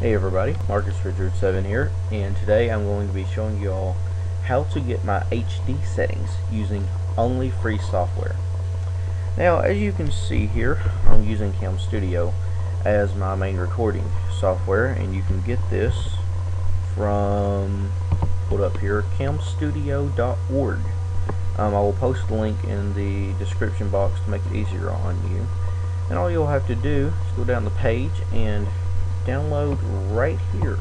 Hey everybody, Marcus Richard 7 here, and today I'm going to be showing you all how to get my HD settings using only free software. Now, as you can see here, I'm using Cam Studio as my main recording software, and you can get this from, hold up here, camstudio.org. I will post the link in the description box to make it easier on you. And all you'll have to do is go down the page and download right here,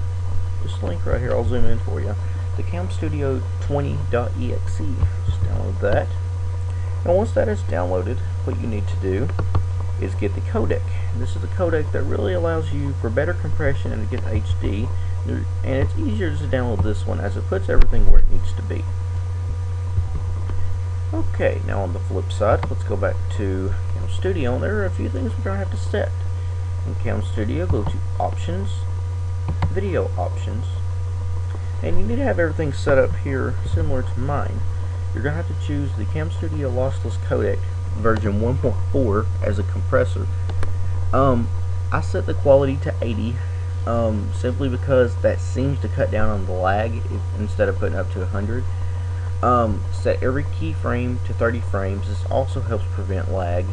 this link right here. I'll zoom in for you, the camstudio20.exe. Just download that, and once that is downloaded, what you need to do is get the codec. And this is the codec that really allows you for better compression and to get HD, and it's easier to download this one as it puts everything where it needs to be. Okay, now on the flip side, let's go back to Cam Studio, and there are a few things we're going to have to set. In Cam Studio, go to Options, Video Options, and you need to have everything set up here similar to mine. You're going to have to choose the Cam Studio Lossless Codec version 1.4 as a compressor. I set the quality to 80 simply because that seems to cut down on the lag instead of putting up to 100. Set every keyframe to 30 frames. This also helps prevent lag.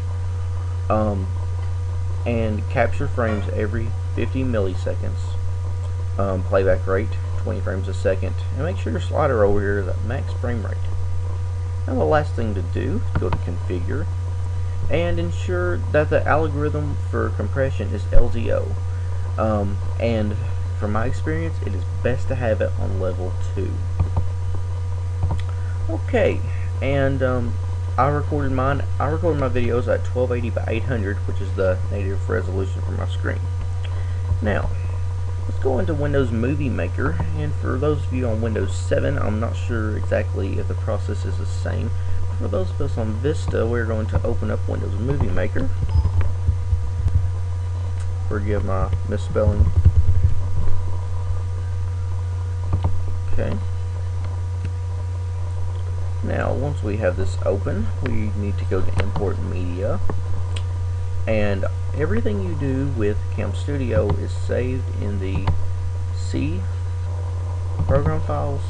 And capture frames every 50 milliseconds. Playback rate 20 frames a second, and make sure your slider over here is at max frame rate. Now the last thing to do is go to Configure and ensure that the algorithm for compression is LZO, and from my experience it is best to have it on level 2. Okay, and I recorded my videos at 1280 by 800, which is the native resolution for my screen. Now, let's go into Windows Movie Maker, and for those of you on Windows 7, I'm not sure exactly if the process is the same. For those of us on Vista, we're going to open up Windows Movie Maker. Forgive my misspelling. Okay. Now, once we have this open, we need to go to Import Media, and everything you do with Cam Studio is saved in the C program files,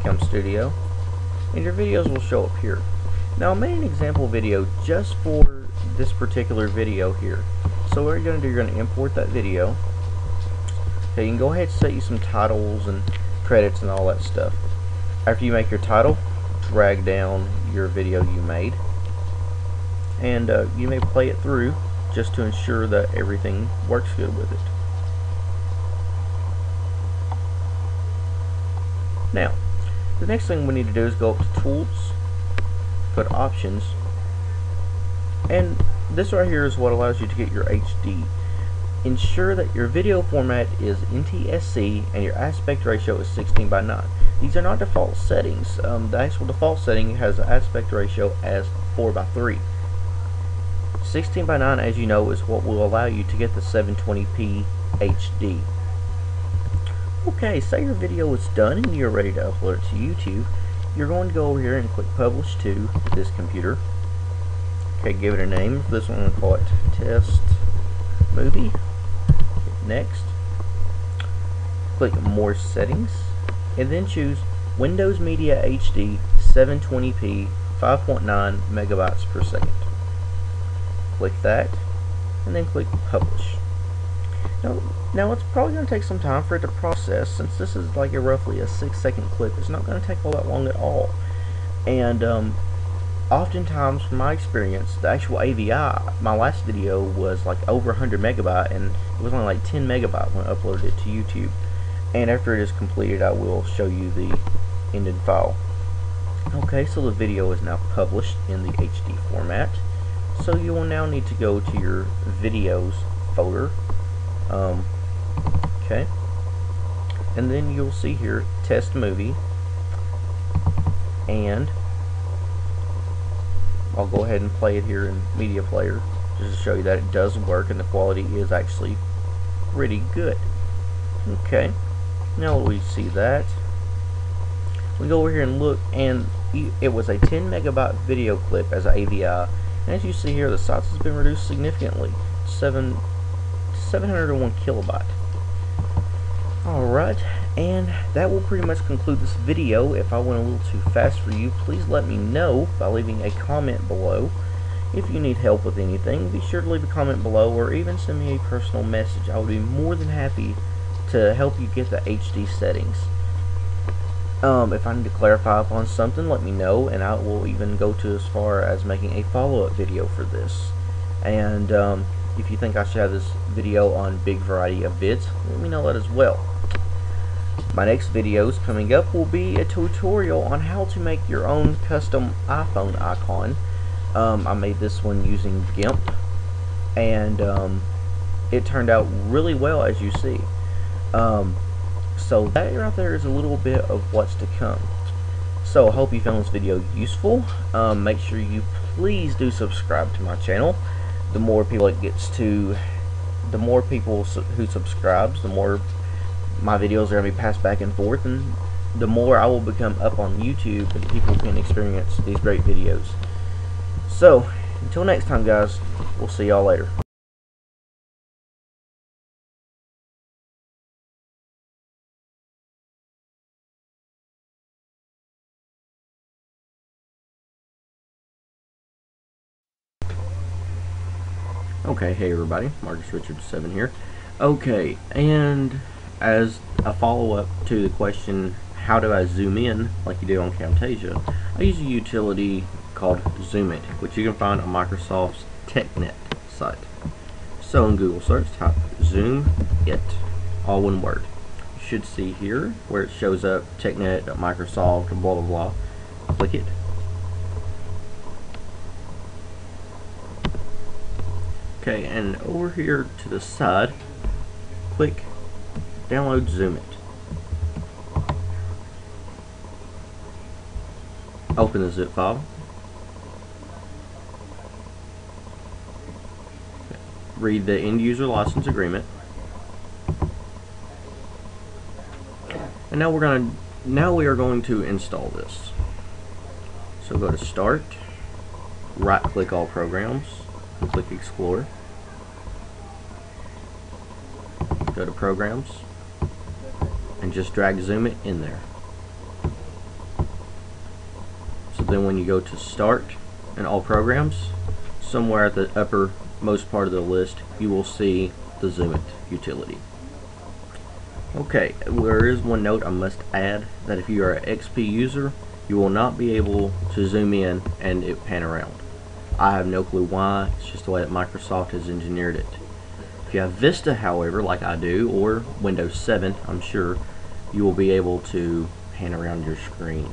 Cam Studio, and your videos will show up here. Now, I made an example video just for this particular video here. So what you're going to do, you're going to import that video. Okay, you can go ahead and set you some titles and credits and all that stuff. After you make your title, drag down your video you made, and you may play it through just to ensure that everything works good with it. Now, the next thing we need to do is go up to Tools, put Options, and this right here is what allows you to get your HD. Ensure that your video format is NTSC and your aspect ratio is 16:9. These are not default settings. The actual default setting has an aspect ratio as 4:3. 16:9, as you know, is what will allow you to get the 720p HD. Okay, say your video is done and you're ready to upload it to YouTube. You're going to go over here and click Publish to this computer. Okay, give it a name. For this one, I'm going to call it Test Movie. Next, click More Settings, and then choose Windows Media HD 720p 5.9 megabytes per second. Click that, and then click Publish. Now it's probably going to take some time for it to process, since this is like roughly a 6-second clip. It's not going to take all that long at all, and oftentimes, from my experience, the actual AVI, my last video was like over 100 megabyte, and it was only like 10 megabyte when I uploaded it to YouTube. And after it is completed, I will show you the ended file. Okay, so the video is now published in the HD format. So you will now need to go to your videos folder. Okay, and then you'll see here Test Movie, and I'll go ahead and play it here in Media Player just to show you that it does work and the quality is actually pretty good. Okay, now we see that. We go over here and look, and it was a 10 megabyte video clip as an AVI, and as you see here, the size has been reduced significantly, 7 701 kilobyte. Alright, and that will pretty much conclude this video. If I went a little too fast for you, please let me know by leaving a comment below. If you need help with anything, be sure to leave a comment below or even send me a personal message. I would be more than happy to help you get the HD settings. If I need to clarify upon something, let me know, and I will even go to as far as making a follow-up video for this. And if you think I should have this video on big variety of vids, let me know that as well. My next videos coming up will be a tutorial on how to make your own custom iPhone icon. I made this one using GIMP, and it turned out really well, as you see. So that right there is a little bit of what's to come. So I hope you found this video useful. Make sure you please do subscribe to my channel. The more people it gets to, the more people who subscribes, the more my videos are going to be passed back and forth, and the more I will become up on YouTube and people can experience these great videos. So until next time, guys, we'll see y'all later. Okay, hey everybody, Marcus Richards 7 here. Okay, and as a follow-up to the question, how do I zoom in like you do on Camtasia, I use a utility called Zoom It, which you can find on Microsoft's TechNet site. So in Google search, type Zoom It, all one word. You should see here where it shows up TechNet.Microsoft, blah blah blah. Click it. Okay, and over here to the side, click Download Zoom It. Open the zip file. Read the end user license agreement. And now we are going to install this. So go to Start, right click all programs, click Explore, go to Programs, and just drag Zoom It in there. So then when you go to Start and All Programs, somewhere at the uppermost part of the list you will see the Zoom It utility. Okay, there is one note I must add, that if you are an XP user, you will not be able to zoom in and it pan around. I have no clue why, it's just the way that Microsoft has engineered it. If you have Vista, however, like I do, or Windows 7, I'm sure, you will be able to pan around your screen.